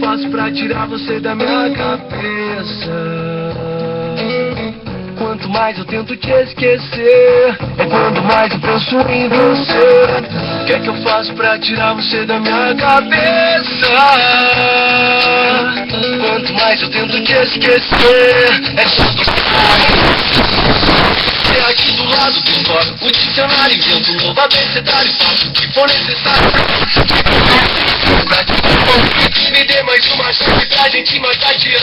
faço pra tirar você da minha cabeça? Quanto mais eu tento te esquecer, é quando mais eu penso em você. O que é que eu faço pra tirar você da minha cabeça? Quanto mais eu tento te esquecer, é quando você aqui do lado do fora. O dicionário invento um novo abecedário, faço o que for necessário pra te me dê mais uma chance pra gente matar adiante.